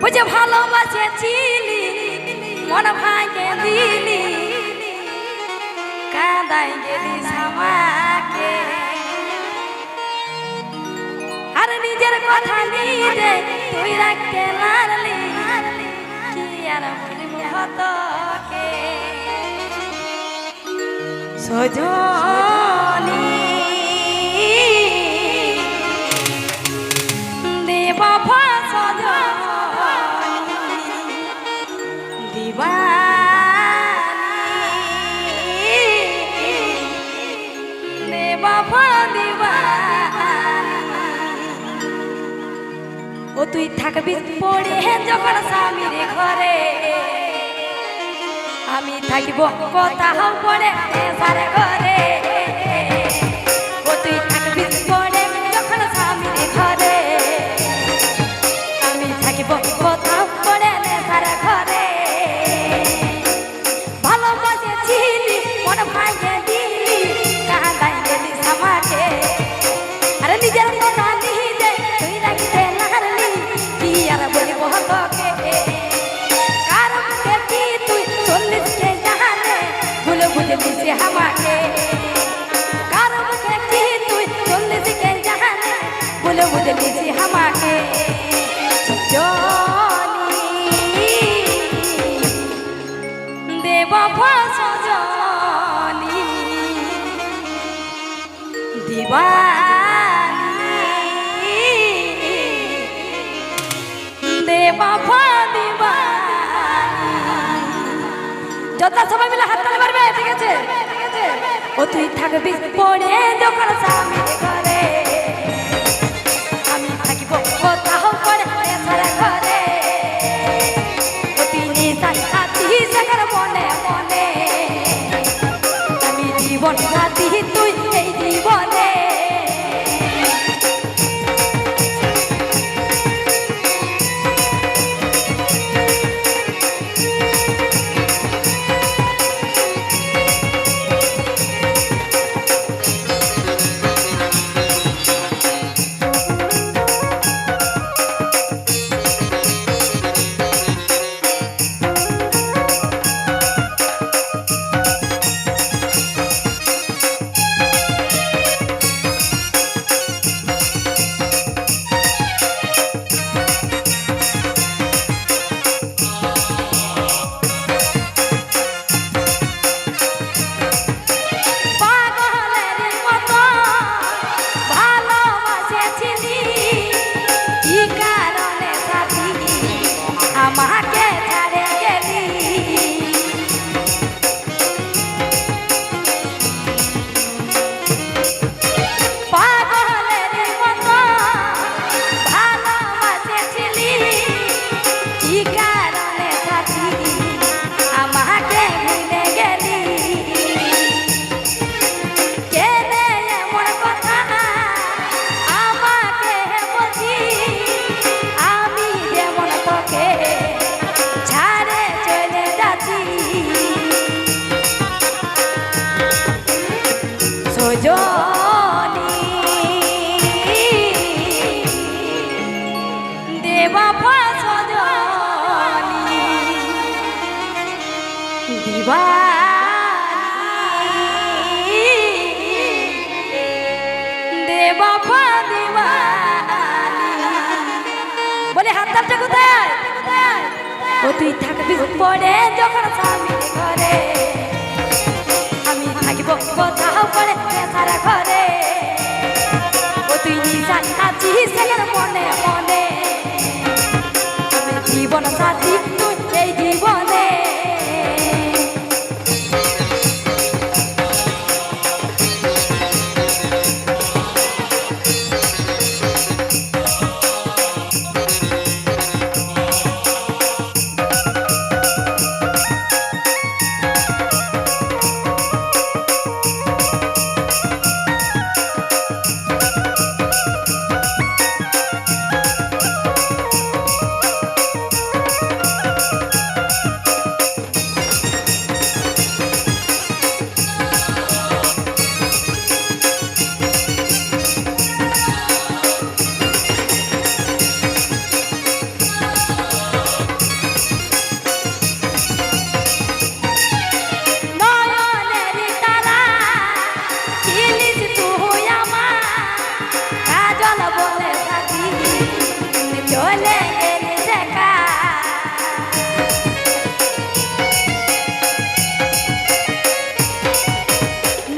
ওই যে ভালোবাসেছিলি মন ভাঙে দিলি কাঁদাই গেলি আমাকে আর নিজের কথা নিজে তুই রাখতে পারলি কি আর তোকে সজনী দেব ও তুই থাকবি পড়ে যখন স্বামীর ঘরে আমি থাকিব কোথাও পড়ে সারে ঘরে ও তুই থাকবি পড়ে যখন স্বামীর ঘরে আমি থাকিব কোথাও পড়ে সারে ঘরে ভালোবাসেছিলি মন ভাঙে দিলি কাঁদাই গেলি আমাকে আরে নিজের কথা নিজে তুই রাখতে নারলি কি আর বলিব তোকে কার মুখে কি তুই চল্লিশকে জানে ভুলে ভুলে দিছে আমাকে কার মুখে কি তুই চল্লিশকে জানে ভুলে ভুলে দিছে আমাকে দেব সজনী দিবানী দেব দিবানী যত সবাই মিলে হাত তালি মারবে ঠিক আছে ও তুই থাকবি পড়ে যখন স্বামীর ঘরে আমি থাকিব কোথাও পড়ে সারা ঘরে ও তুই নিশা সাথী সাগর মনে মনে আমি জীবন সাথী তুই এই জীবনে আমাকে ছাড়ে গেলি পাগলের মতো ভালোবাসেছিলি কি কারণে সাথী আমাকে ভুলে গেলি কেনে এমন কথা আমাকে বলছি আমি যেমন তোকে ছাড়ে চলে যাচ্ছি সজনী দেব সজনী দিবানী দেব দিবানী বলে হাত তালটা কোথায় ও তুই থাকবি পড়ে যখন স্বামীর ঘরে আমি থাকিব কোথাও পড়ে সারা ঘরে ও তুই নিশা সাথী সাগর মনে মনে আমি জীবন সাথী তুই এই জীবনে চলে গেলি দেখা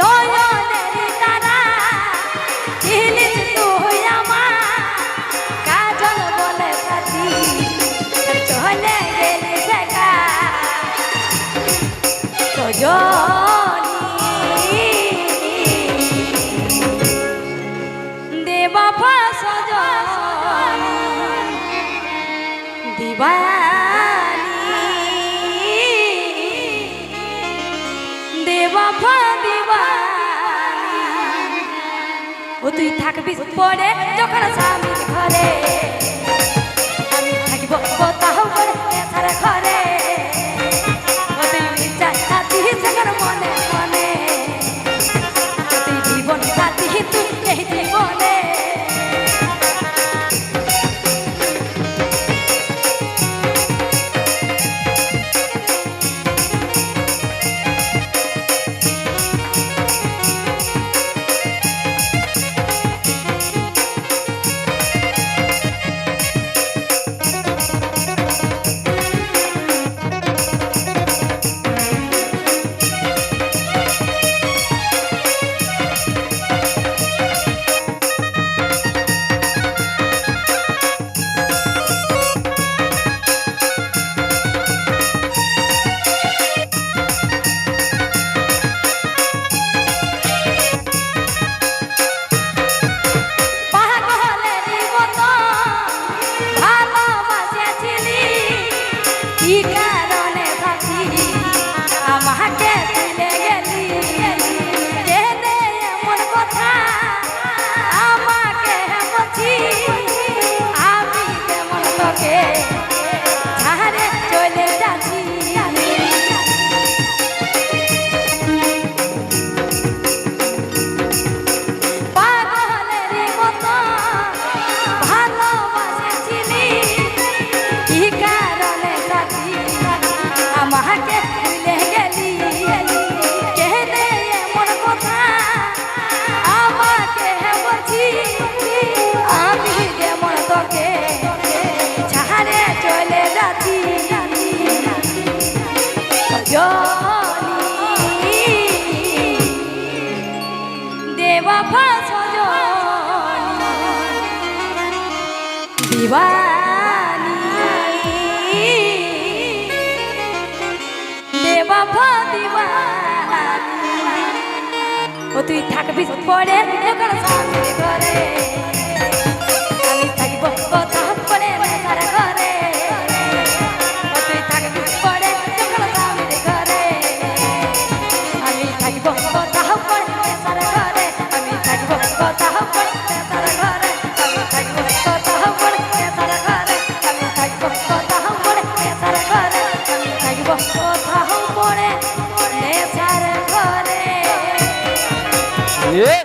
নয়নের তারা ছিলিস তুই আমার কাজল বলে সাথী চলে গেলি দেখা সজনী দেবাফা সজনী দিবানী দেবাফা দিবানী ও তুই থাকবি পরে যখন স্বামীর ঘরে আমি থাকিব কোথাও করে ছাড়া ঘরে ও তুই বিচার সাথী যখন মনে মনে ও তুই জীবন সাথী তুই এই জীবনে কি কারণে সাথী আমাকে তুলে গেলি জেনে এমন কথা আমাকে বলছি আমি কেমন তোকে ছাড়ে চলে যাচ্ছি পাগলের মতো ভালোবাসেছিলি কি কারণে আমাকে ভুলে গেলি কেনে এমন কথা আমাকে বলছি আমি যেমন তোকে ছাড়ে চলে যাচ্ছি সজনী দেবাফা সজনী দিবানী দেবাফা দিবানী ও তুই থাকবি পরে যখন স্বামীর ঘরে